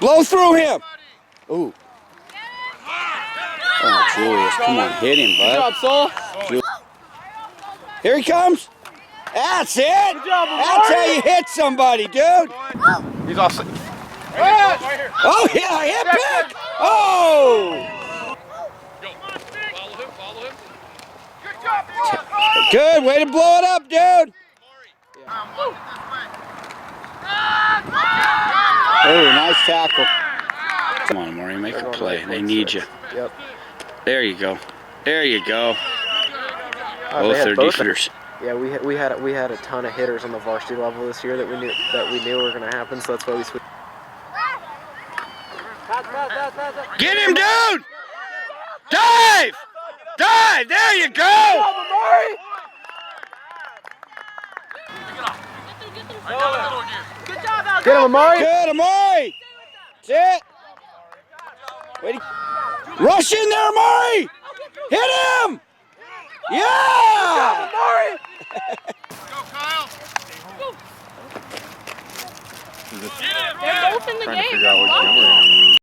Blow through him. Ooh. Oh, Julius, come on, hit him, bud. Good job, Saul. Here he comes. That's it. Good job, That's how you hit somebody, dude. He's off. Oh, yeah, hit pick. Oh. Follow him. Good, way to blow it up, dude. Oh, nice tackle. Come on, Amari, make a play. They need you. Yep. There you go. There you go. They Both had their both. defenders. Yeah, we had a ton of hitters on the varsity level this year that we knew were going to happen. So that's why we switched. Get him, dude! Dive! Dive! There you go! Get him, Amari! Good, Amari! That's it! Wait. Rush in there, Amari! Hit him! Yeah!